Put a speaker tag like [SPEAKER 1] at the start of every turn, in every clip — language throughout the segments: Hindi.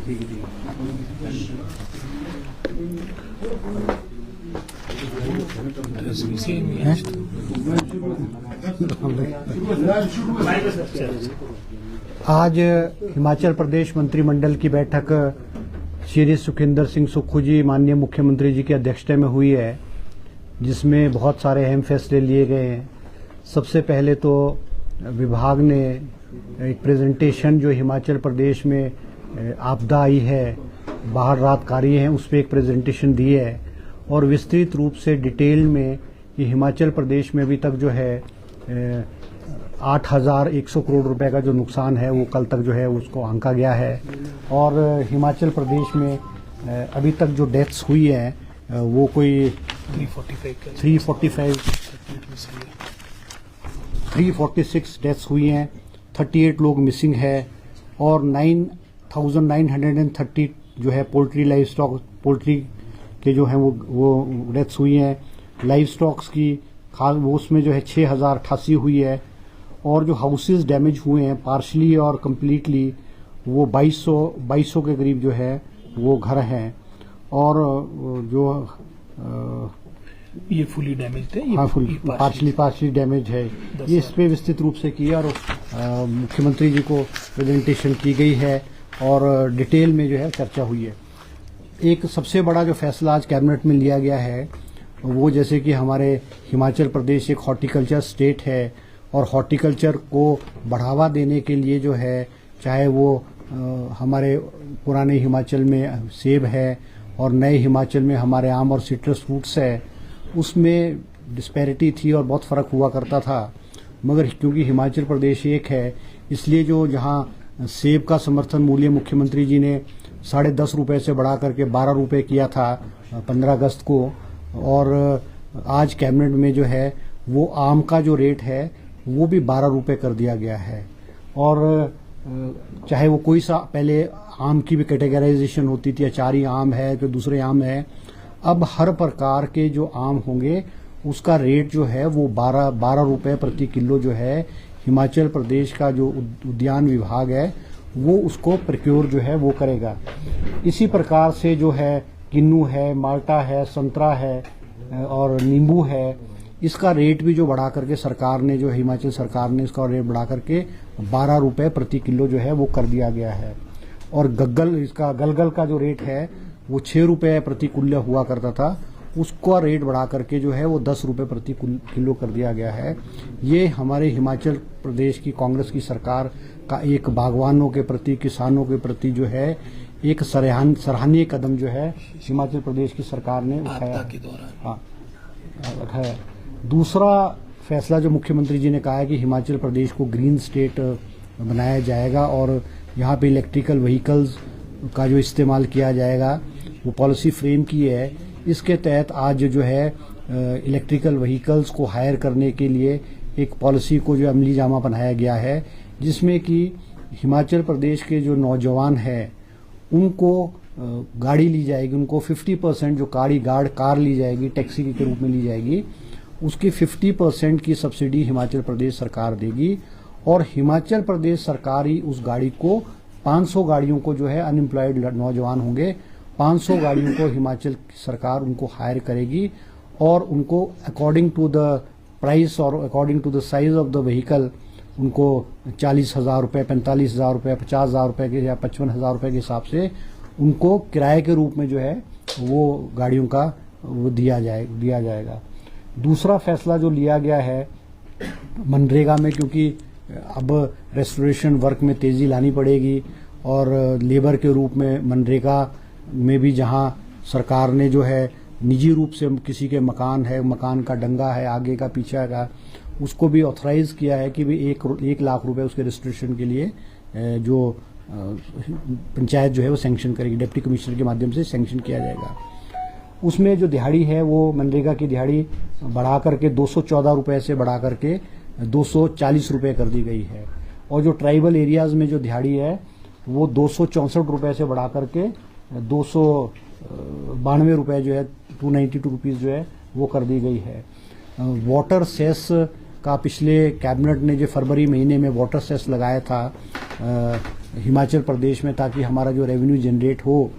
[SPEAKER 1] आज हिमाचल प्रदेश मंत्रिमंडल की बैठक श्री सुखविंदर सिंह सुक्खू जी माननीय मुख्यमंत्री जी की अध्यक्षता में हुई है, जिसमें बहुत सारे अहम फैसले लिए गए हैं। सबसे पहले तो विभाग ने एक प्रेजेंटेशन जो हिमाचल प्रदेश में आपदा आई है, बाढ़ राहत कार्य हैं, उस पर एक प्रेजेंटेशन दी है और विस्तृत रूप से डिटेल में ये हिमाचल प्रदेश में अभी तक जो है 8,100 करोड़ रुपए का जो नुकसान है वो कल तक जो है उसको आंका गया है। और हिमाचल प्रदेश में अभी तक जो डेथ्स हुई है वो कोई 346 डेथ्स हुई हैं, 38 लोग मिसिंग है और 9,930 जो है पोल्ट्री लाइव स्टॉक पोल्ट्री के जो हैं वो डेथ्स हुई हैं। लाइव स्टॉक्स की खास वो उसमें जो है 6,088 हुई है और जो हाउसेज डैमेज हुए हैं पार्शली और कम्प्लीटली वो 2200 के करीब जो है वो घर हैं और जो
[SPEAKER 2] ये फुली डैमेज थे,
[SPEAKER 1] हाँ पार्शली डैमेज है। ये इस पे विस्तृत रूप से किया और मुख्यमंत्री जी को प्रेजेंटेशन की गई है और डिटेल में जो है चर्चा हुई है। एक सबसे बड़ा जो फैसला आज कैबिनेट में लिया गया है वो जैसे कि हमारे हिमाचल प्रदेश एक हॉर्टिकल्चर स्टेट है और हॉर्टिकल्चर को बढ़ावा देने के लिए जो है चाहे वो हमारे पुराने हिमाचल में सेब है और नए हिमाचल में हमारे आम और सिट्रस फ्रूट्स है, उसमें डिस्पैरिटी थी और बहुत फ़र्क हुआ करता था। मगर क्योंकि हिमाचल प्रदेश एक है इसलिए जो जहां सेब का समर्थन मूल्य मुख्यमंत्री जी ने 10.5 रुपये से बढ़ा करके 12 रुपये किया था 15 अगस्त को, और आज कैबिनेट में जो है वो आम का जो रेट है वो भी 12 रुपये कर दिया गया है। और चाहे वो कोई सा पहले आम की भी कैटेगराइजेशन होती थी, अचारी आम है तो दूसरे आम है, अब हर प्रकार के जो आम होंगे उसका रेट जो है वो 12 रुपये प्रति किलो जो है हिमाचल प्रदेश का जो उद्यान विभाग है वो उसको प्रक्योर जो है वो करेगा। इसी प्रकार से जो है किन्नू है, माल्टा है, संतरा है और नींबू है, इसका रेट भी जो बढ़ा करके सरकार ने जो हिमाचल सरकार ने इसका रेट बढ़ा करके 12 रुपये प्रति किलो जो है वो कर दिया गया है। और गलगल का जो रेट है वो 6 रुपये प्रति किलो हुआ करता था, उसका रेट बढ़ा करके जो है वो 10 रुपये प्रति किलो कर दिया गया है। ये हमारे हिमाचल प्रदेश की कांग्रेस की सरकार का एक बागवानों के प्रति, किसानों के प्रति जो है एक सराहनीय कदम जो है हिमाचल प्रदेश की सरकार ने उठाया है। दूसरा फैसला जो मुख्यमंत्री जी ने कहा है कि हिमाचल प्रदेश को ग्रीन स्टेट बनाया जाएगा और यहाँ पे इलेक्ट्रिकल व्हीकल्स का जो इस्तेमाल किया जाएगा वो पॉलिसी फ्रेम की है। इसके तहत आज जो है इलेक्ट्रिकल व्हीकल्स को हायर करने के लिए एक पॉलिसी को जो अमली जामा बनाया गया है, जिसमें कि हिमाचल प्रदेश के जो नौजवान हैं उनको गाड़ी ली जाएगी, उनको 50% जो कार ली जाएगी, टैक्सी के रूप में ली जाएगी, उसकी 50% की सब्सिडी हिमाचल प्रदेश सरकार देगी और हिमाचल प्रदेश सरकार ही उस गाड़ी को 500 गाड़ियों को जो है अनएम्प्लॉयड नौजवान होंगे, 500 गाड़ियों को हिमाचल सरकार उनको हायर करेगी और उनको अकॉर्डिंग टू द प्राइस और according to the size of the vehicle उनको 40,000 रुपये, 45,000 रुपये, 50,000 रुपये के या 55,000 रुपये के हिसाब से उनको किराए के रूप में जो है वो गाड़ियों का वो दिया जाएगा। दूसरा फैसला जो लिया गया है मनरेगा में, क्योंकि अब रेस्टोरेशन वर्क में तेजी लानी पड़ेगी और लेबर के रूप में मनरेगा में भी जहां सरकार ने जो है निजी रूप से किसी के मकान है, मकान का डंगा है आगे का पीछे का, उसको भी ऑथराइज किया है कि भी 1 लाख रुपए उसके रजिस्ट्रेशन के लिए जो पंचायत जो है वो सैंक्शन करेगी, डिप्टी कमिश्नर के माध्यम से सैंक्शन किया जाएगा। उसमें जो दिहाड़ी है वो मनरेगा की दिहाड़ी बढ़ा करके 214 रुपये से बढ़ा करके 240 रुपये कर दी गई है और जो ट्राइबल एरियाज में जो दिहाड़ी है वो 264 रुपये से बढ़ा करके 292 रुपये जो है 292 रुपीज़ जो है वो कर दी गई है। वाटर सेस का पिछले कैबिनेट ने जो फरवरी महीने में वाटर सेस लगाया था हिमाचल प्रदेश में, ताकि हमारा जो रेवेन्यू जनरेट हो।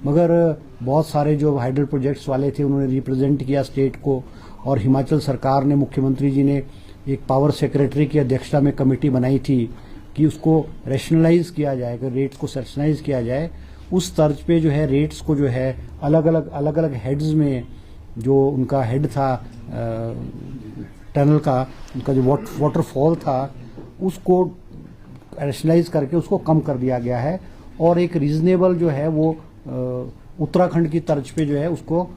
[SPEAKER 1] मगर बहुत सारे जो हाइडल प्रोजेक्ट्स वाले थे उन्होंने रिप्रेजेंट किया स्टेट को, और हिमाचल सरकार ने, मुख्यमंत्री जी ने एक पावर सेक्रेटरी की अध्यक्षता में कमेटी बनाई थी कि उसको रैशनलाइज किया जाए, कि रेट्स को रैशनलाइज किया जाए। उस तर्ज पे जो है रेट्स को जो है अलग अलग हेड्स में, जो उनका हेड था टनल का, उनका जो वाटरफॉल था, उसको रैशनलाइज करके उसको कम कर दिया गया है, और एक रीजनेबल जो है वो उत्तराखंड की तर्ज पे जो है उसको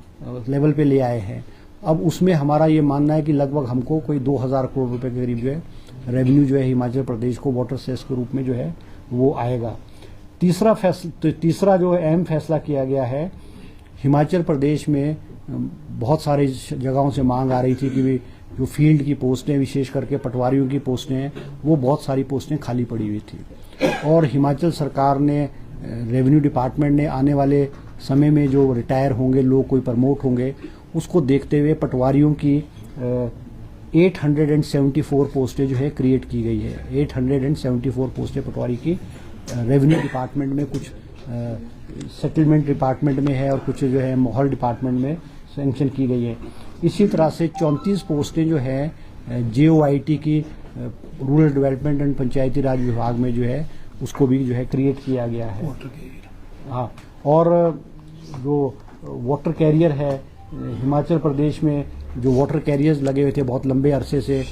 [SPEAKER 1] लेवल पे ले आए हैं। अब उसमें हमारा ये मानना है कि लगभग हमको कोई 2000 करोड़ रुपए के करीब जो है रेवेन्यू जो है हिमाचल प्रदेश को वाटर सेस के रूप में जो है वो आएगा। तीसरा जो अहम फैसला किया गया है, हिमाचल प्रदेश में बहुत सारी जगहों से मांग आ रही थी कि जो फील्ड की पोस्टें, विशेष करके पटवारियों की पोस्टें हैं, वो बहुत सारी पोस्टें खाली पड़ी हुई थी, और हिमाचल सरकार ने, रेवेन्यू डिपार्टमेंट ने आने वाले समय में जो रिटायर होंगे लोग, कोई प्रमोट होंगे, उसको देखते हुए पटवारियों की 874 पोस्टें जो है क्रिएट की गई है। 874 पोस्टें पटवारी की रेवेन्यू डिपार्टमेंट में, कुछ सेटलमेंट डिपार्टमेंट में है और कुछ जो है माहौल डिपार्टमेंट में सैंक्शन की गई है। इसी तरह से 34 पोस्टें जो है JOIT की रूरल डेवलपमेंट एंड पंचायती राज विभाग में जो है उसको भी जो है क्रिएट किया गया है। हाँ, और जो वाटर कैरियर है, हिमाचल प्रदेश में जो वाटर कैरियर्स लगे हुए थे बहुत लंबे अरसे से,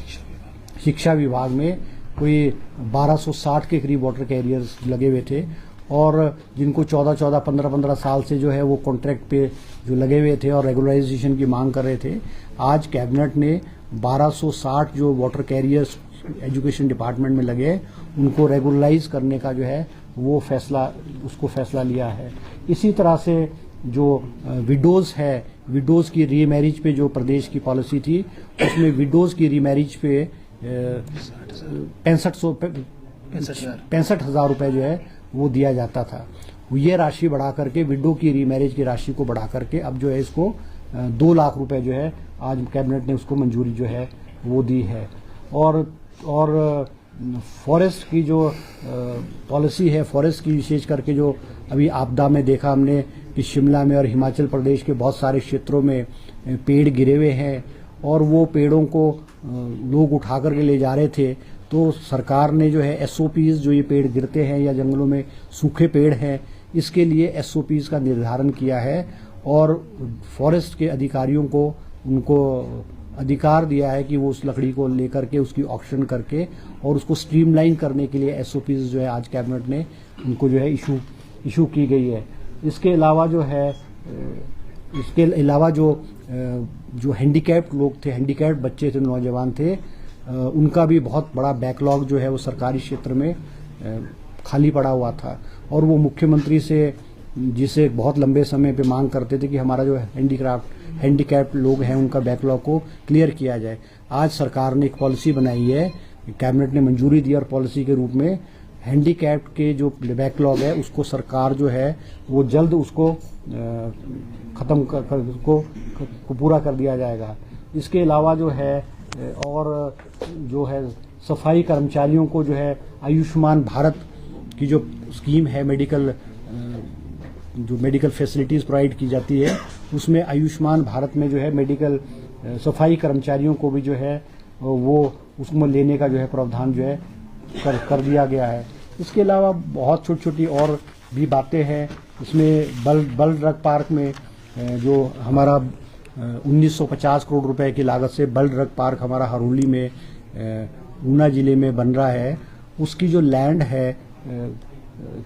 [SPEAKER 1] शिक्षा विभाग में कोई 1260 के करीब वाटर कैरियर्स लगे हुए थे, और जिनको 15 साल से जो है वो कॉन्ट्रैक्ट पे जो लगे हुए थे और रेगुलराइजेशन की मांग कर रहे थे। आज कैबिनेट ने 1260 जो वाटर कैरियर्स एजुकेशन डिपार्टमेंट में लगे, उनको रेगुलराइज करने का जो है वो फैसला लिया है। इसी तरह से जो विडोज है, विडोज की रीमैरिज पे जो प्रदेश की पॉलिसी थी, उसमें विडोज की रीमैरिज पे 65,000 रुपए जो है वो दिया जाता था। ये राशि बढ़ा करके, विडो की रीमैरिज की राशि को बढ़ा करके अब जो है इसको 2 लाख रुपए जो है आज कैबिनेट ने उसको मंजूरी जो है वो दी है। और फॉरेस्ट की जो पॉलिसी है, फॉरेस्ट की विशेष करके जो अभी आपदा में देखा हमने कि शिमला में और हिमाचल प्रदेश के बहुत सारे क्षेत्रों में पेड़ गिरे हुए हैं, और वो पेड़ों को लोग उठा करके ले जा रहे थे, तो सरकार ने जो है SOPs, जो ये पेड़ गिरते हैं या जंगलों में सूखे पेड़ हैं, इसके लिए SOPs का निर्धारण किया है, और फॉरेस्ट के अधिकारियों को उनको अधिकार दिया है कि वो उस लकड़ी को लेकर के उसकी ऑक्शन करके और उसको स्ट्रीमलाइन करने के लिए SOPs जो है आज कैबिनेट ने उनको जो है इशू की गई है। इसके अलावा जो हैंडीकैप्ड लोग थे, हैंडीकैप्ड बच्चे थे, नौजवान थे, उनका भी बहुत बड़ा बैकलॉग जो है वो सरकारी क्षेत्र में खाली पड़ा हुआ था, और वो मुख्यमंत्री से, जिसे बहुत लंबे समय पे मांग करते थे कि हमारा जो हैंडीकैप्ड लोग हैं उनका बैकलॉग को क्लियर किया जाए। आज सरकार ने एक पॉलिसी बनाई है, कैबिनेट ने मंजूरी दी, और पॉलिसी के रूप में हैंडीकैप्ड के जो बैकलॉग है उसको सरकार जो है वो जल्द उसको खत्म कर उसको पूरा कर दिया जाएगा। इसके अलावा जो है और जो है सफाई कर्मचारियों को जो है आयुष्मान भारत की जो स्कीम है, मेडिकल फैसिलिटीज प्रोवाइड की जाती है, उसमें आयुष्मान भारत में जो है मेडिकल सफाई कर्मचारियों को भी जो है वो उसमें लेने का जो है प्रावधान जो है कर दिया गया है। इसके अलावा बहुत छोटी छोटी और भी बातें हैं। इसमें बल ड्रग पार्क में जो हमारा 1950 करोड़ रुपए की लागत से बल ड्रग पार्क हमारा हरोली में ऊना जिले में बन रहा है, उसकी जो लैंड है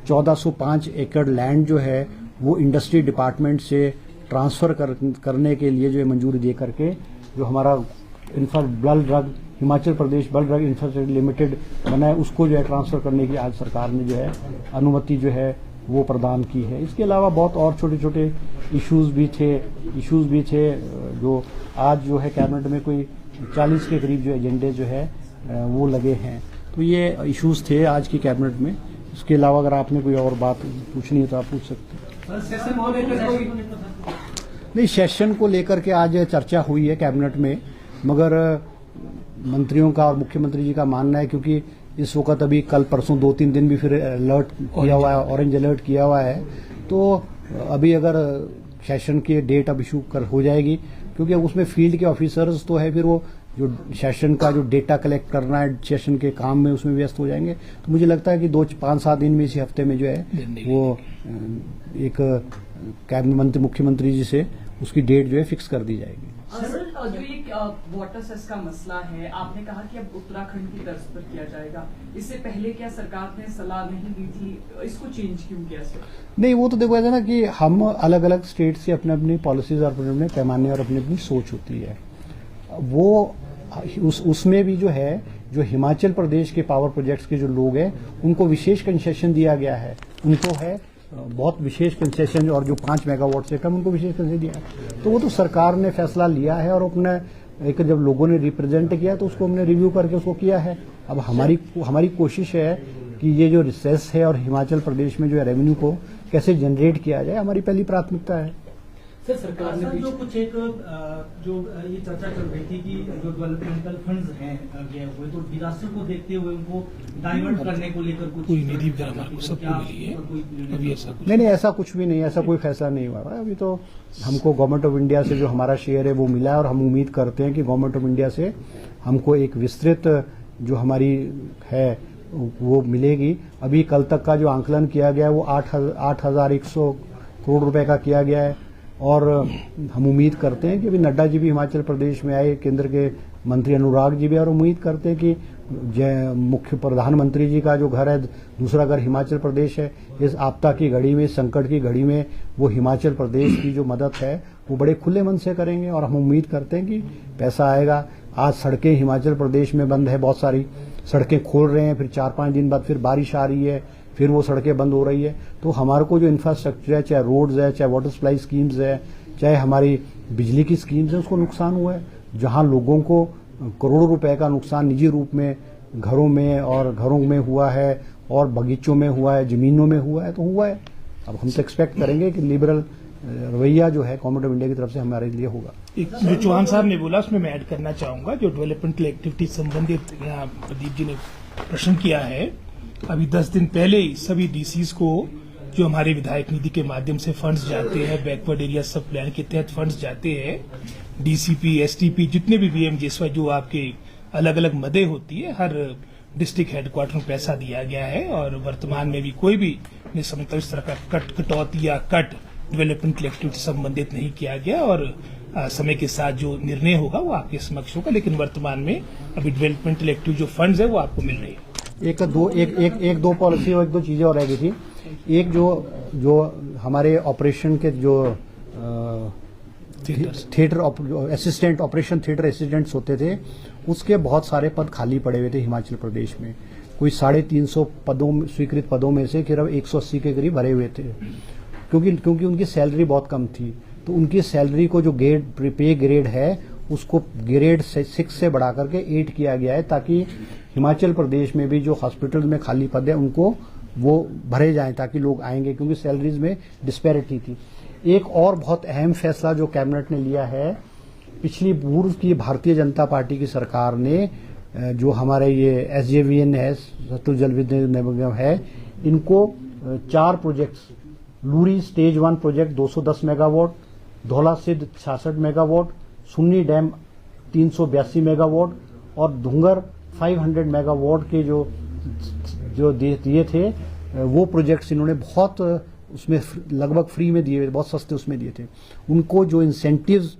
[SPEAKER 1] 1405 एकड़ लैंड जो है वो इंडस्ट्री डिपार्टमेंट से ट्रांसफर करने के लिए जो है मंजूरी दे करके जो हमारा हिमाचल प्रदेश बल ड्रग इंफ्रास्ट्रक्चर लिमिटेड बना है, उसको जो है ट्रांसफर करने की आज सरकार ने जो है अनुमति जो है वो प्रदान की है। इसके अलावा बहुत और छोटे छोटे इश्यूज भी थे जो आज जो है कैबिनेट में कोई 40 के करीब जो एजेंडे जो है वो लगे हैं। तो ये इश्यूज थे आज की कैबिनेट में। इसके अलावा अगर आपने कोई और बात पूछनी है तो आप पूछ सकते हैं। नहीं, सेशन को लेकर के आज चर्चा हुई है कैबिनेट में, मगर मंत्रियों का और मुख्यमंत्री जी का मानना है क्योंकि इस वक्त अभी कल परसों 2-3 दिन भी फिर अलर्ट किया हुआ है, ऑरेंज अलर्ट किया हुआ है। तो अभी अगर सेशन की डेट अब इशू कर हो जाएगी, क्योंकि उसमें फील्ड के ऑफिसर्स तो है, फिर वो जो सेशन का जो डेटा कलेक्ट करना है सेशन के काम में उसमें व्यस्त हो जाएंगे। तो मुझे लगता है कि 2-5-7 दिन में इसी हफ्ते में जो है वो एक कैबिनेट मंत्री मुख्यमंत्री जी से उसकी डेट जो है फिक्स कर दी जाएगी।
[SPEAKER 2] सर, जो ये वाटर सेस का मसला है, आपने कहा कि अब उत्तराखंड की तर्ज पर किया जाएगा, इससे पहले क्या सरकार ने सलाह नहीं दी थी? इसको चेंज क्यों किया सर?
[SPEAKER 1] नहीं, वो तो देखो ऐसा ना कि हम अलग अलग स्टेट से अपने अपनी पॉलिसीज और अपने अपने पैमाने और अपनी अपनी सोच होती है। वो उसमें भी जो है, जो हिमाचल प्रदेश के पावर प्रोजेक्ट्स के जो लोग हैं उनको विशेष कंसेशन दिया गया है। उनको है बहुत विशेष कंसेशन, और जो 5 मेगावाट से कम उनको विशेष कंसेशन दिया है। तो वो तो सरकार ने फैसला लिया है और अपने एक जब लोगों ने रिप्रेजेंट किया तो उसको हमने रिव्यू करके उसको किया है। अब हमारी कोशिश है कि ये जो रिसेस है और हिमाचल प्रदेश में जो रेवेन्यू को कैसे जनरेट किया जाए, हमारी पहली प्राथमिकता है।
[SPEAKER 3] सर, सरकार ने जो कुछ एक जो ये चर्चा चल रही थी कि जो डेवलपमेंटल फंड्स हैं गए हुए, तो डिजास्टर को देखते हुए उनको डाइवर्ट करने को लेकर कुछ
[SPEAKER 4] निधि सबको मिली है अभी? ऐसा कुछ
[SPEAKER 1] नहीं, ऐसा कुछ भी नहीं, ऐसा कोई फैसला नहीं हुआ है अभी। तो हमको गवर्नमेंट ऑफ इंडिया से जो हमारा शेयर है वो मिला है और हम उम्मीद करते हैं कि गवर्नमेंट ऑफ इंडिया से हमको एक विस्तृत जो हमारी है वो मिलेगी। अभी कल तक का जो आंकलन किया गया है वो 8,100 करोड़ रुपए का किया गया है। और हम उम्मीद करते हैं कि अभी नड्डा जी भी हिमाचल प्रदेश में आए, केंद्र के मंत्री अनुराग जी भी, और उम्मीद करते हैं कि मुख्य प्रधानमंत्री जी का जो घर है, दूसरा घर हिमाचल प्रदेश है। इस आपदा की घड़ी में, संकट की घड़ी में वो हिमाचल प्रदेश की जो मदद है वो बड़े खुले मन से करेंगे और हम उम्मीद करते हैं कि पैसा आएगा। आज सड़कें हिमाचल प्रदेश में बंद है, बहुत सारी सड़कें खोल रहे हैं, फिर 4-5 दिन बाद फिर बारिश आ रही है, फिर वो सड़कें बंद हो रही है। तो हमारे को जो इंफ्रास्ट्रक्चर है, चाहे रोड्स है, चाहे वाटर सप्लाई स्कीम्स है, चाहे हमारी बिजली की स्कीम्स है, उसको नुकसान हुआ है। जहां लोगों को करोड़ों रुपए का नुकसान निजी रूप में घरों में हुआ है और बगीचों में हुआ है, जमीनों में हुआ है, तो हुआ है। अब हम तो एक्सपेक्ट करेंगे कि लिबरल रवैया जो है गवर्नमेंट ऑफ इंडिया की तरफ से हमारे लिए होगा।
[SPEAKER 4] जो चौहान साहब ने बोला उसमें मैं ऐड करना चाहूंगा, जो डेवलपमेंटल एक्टिविटी संबंधित यहाँ प्रदीप जी ने प्रश्न किया है। अभी 10 दिन पहले ही सभी डीसीज को जो हमारे विधायक निधि के माध्यम से फंड्स जाते हैं, बैकवर्ड एरिया सब प्लान के तहत फंड्स जाते हैं, डीसीपी, एसटीपी, जितने भी बीएमजेएसवाई जो आपके अलग अलग मदें होती है, हर डिस्ट्रिक्ट हेडक्वार्टर में पैसा दिया गया है। और वर्तमान में भी कोई भी इस तरह का कटौती या कट डेवलपमेंटल एक्टिविटी संबंधित नहीं किया गया। और समय के साथ जो निर्णय होगा वो आपके समक्ष होगा, लेकिन वर्तमान में अभी डेवलपमेंटल एक्टिविटी जो फंड्स है वो आपको मिल रही है।
[SPEAKER 1] एक दो पॉलिसी और 1-2 चीजें और रह गई थी। एक जो हमारे ऑपरेशन के जो theatre assistant, operation theatre assistants होते थे, उसके बहुत सारे पद खाली पड़े हुए थे हिमाचल प्रदेश में। कोई 350 स्वीकृत पदों में से केवल 180 के करीब भरे हुए थे, क्योंकि उनकी सैलरी बहुत कम थी। तो उनकी सैलरी को जो पे ग्रेड है उसको ग्रेड 6 से बढ़ा करके 8 किया गया है, ताकि हिमाचल प्रदेश में भी जो हॉस्पिटल में खाली पद है उनको वो भरे जाएं, ताकि लोग आएंगे, क्योंकि सैलरीज में डिस्पैरिटी थी। एक और बहुत अहम फैसला जो कैबिनेट ने लिया है, पिछली पूर्व की भारतीय जनता पार्टी की सरकार ने जो हमारे ये SJVN है, सतलुज जल विद्युत निगम है, इनको 4 projects, Lurie stage 1 project 210 megawatt, Dhaula सिद्ध 66 मेगावाट, सुन्नी डैम 382 मेगावाट और धुंगर 500 मेगावाट के जो दिए थे, वो प्रोजेक्ट्स इन्होंने बहुत उसमें लगभग फ्री में दिए, बहुत सस्ते उसमें दिए थे। उनको जो इंसेंटिव्स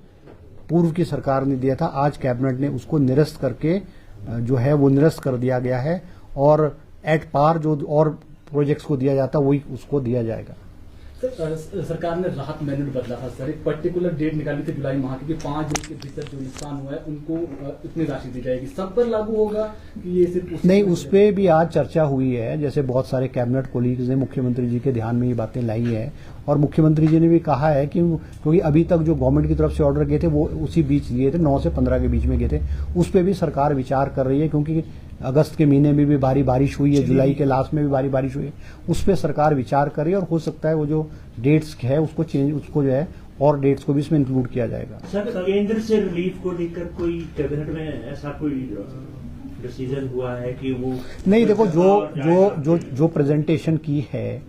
[SPEAKER 1] पूर्व की सरकार ने दिया था, आज कैबिनेट ने उसको निरस्त करके जो है वो निरस्त कर दिया गया है, और एट पार जो और प्रोजेक्ट्स को दिया जाता वही उसको दिया जाएगा।
[SPEAKER 3] सरकार ने राहत मैनुअल बदला था सर, एक पर्टिकुलर डेट निकाली थी जुलाई माह की, 5 दिन के भीतर जो नुकसान हुआ है उनको इतनी राशि दी जाएगी। सब पर लागू होगा कि ये सिर्फ
[SPEAKER 1] नहीं? उस पर भी आज चर्चा हुई है। जैसे बहुत सारे कैबिनेट कोलीग्स ने मुख्यमंत्री जी के ध्यान में ये बातें लाई है, और मुख्यमंत्री जी ने भी कहा है कि क्योंकि अभी तक जो गवर्नमेंट की तरफ से ऑर्डर गए थे वो उसी बीच दिए थे, 9 से 15 के बीच में गए थे, उस पर भी सरकार विचार कर रही है, क्योंकि अगस्त के महीने में भी भारी बारिश हुई है, जुलाई के लास्ट में भी भारी बारिश हुई है, उस पर सरकार विचार कर रही है, और हो सकता है वो जो डेट्स है उसको जो है और डेट्स को भी इसमें इंक्लूड किया जाएगा।
[SPEAKER 5] सर, केंद्र से रिलीफ को लेकर कोई कैबिनेट में ऐसा कोई डिसीजन हुआ है कि वो
[SPEAKER 1] नहीं, देखो जो प्रेजेंटेशन की है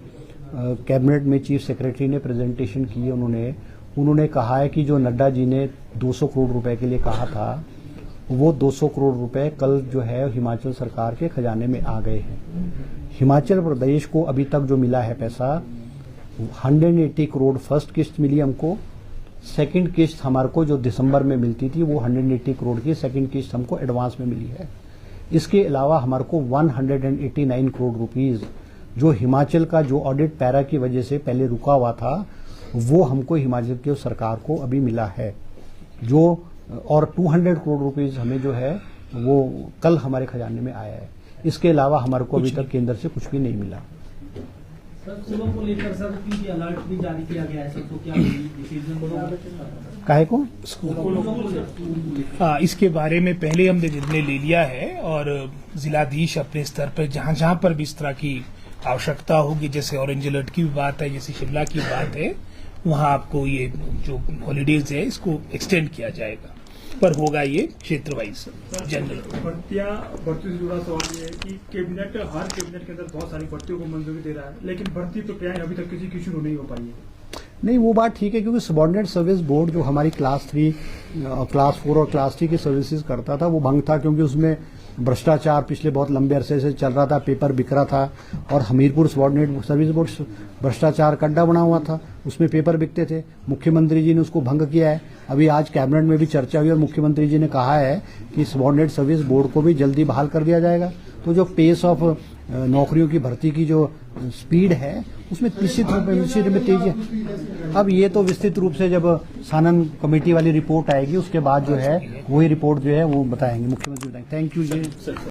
[SPEAKER 1] कैबिनेट में, चीफ सेक्रेटरी ने प्रेजेंटेशन की है, उन्होंने कहा है कि जो नड्डा जी ने 200 करोड़ रुपए के लिए कहा था, वो 200 करोड़ रुपए कल जो है हिमाचल सरकार के खजाने में आ गए हैं। हिमाचल प्रदेश को अभी तक जो मिला है पैसा 180 करोड़ फर्स्ट किस्त मिली हमको, सेकंड किस्त हमारे को जो दिसंबर में मिलती थी वो 180 करोड़ की सेकंड किस्त हमको एडवांस में मिली है। इसके अलावा हमारे को 189 करोड़ रुपीस जो हिमाचल का जो ऑडिट पैरा की वजह से पहले रुका हुआ था, वो हमको हिमाचल की सरकार को अभी मिला है, जो और 200 करोड़ रुपीस हमें जो है वो कल हमारे खजाने में आया है। इसके अलावा हमारे को अभी तक केंद्र से कुछ भी नहीं मिला।
[SPEAKER 6] सर, स्कूलों को लेकर सर पीजी अलर्ट भी जारी किया गया है सर, तो क्या डिसीजन
[SPEAKER 1] काहे को
[SPEAKER 4] हाँ, इसके बारे में पहले हमने निर्णय ले लिया है और जिलाधीश अपने स्तर पर जहां जहां पर भी इस तरह की आवश्यकता होगी, जैसे ऑरेंज अलर्ट की भी बात है, जैसे शिमला की बात है, वहां आपको ये जो हॉलीडेज है इसको एक्सटेंड किया जाएगा, पर होगा ये क्षेत्र वाइज जनरल।
[SPEAKER 7] भर्ती से जुड़ा सवाल ये है कि हर कैबिनेट के अंदर बहुत सारी भर्तियों को मंजूरी दे रहा है, लेकिन भर्ती प्रक्रियाएं अभी तक किसी की शुरू नहीं हो पाई है।
[SPEAKER 1] नहीं, वो बात ठीक है, क्योंकि सबऑर्डिनेट सर्विस बोर्ड जो हमारी क्लास 3, क्लास 4 और क्लास 3 की सर्विसेज करता था, वो भंग था, क्योंकि उसमें भ्रष्टाचार पिछले बहुत लंबे अरसे से चल रहा था, पेपर बिक रहा था, और हमीरपुर सबऑर्डिनेट सर्विस बोर्ड भ्रष्टाचार का अड्डा बना हुआ था, उसमें पेपर बिकते थे। मुख्यमंत्री जी ने उसको भंग किया है। अभी आज कैबिनेट में भी चर्चा हुई और मुख्यमंत्री जी ने कहा है कि सबऑर्डिनेट सर्विस बोर्ड को भी जल्दी बहाल कर दिया जाएगा। तो जो पेस ऑफ नौकरियों की भर्ती की जो स्पीड है उसमें निश्चित रूप में तेजी है। अब ये तो विस्तृत रूप से जब सानन कमेटी वाली रिपोर्ट आएगी उसके बाद जो है वही रिपोर्ट जो है वो बताएंगे, मुख्यमंत्री बताएंगे। Thank you ji.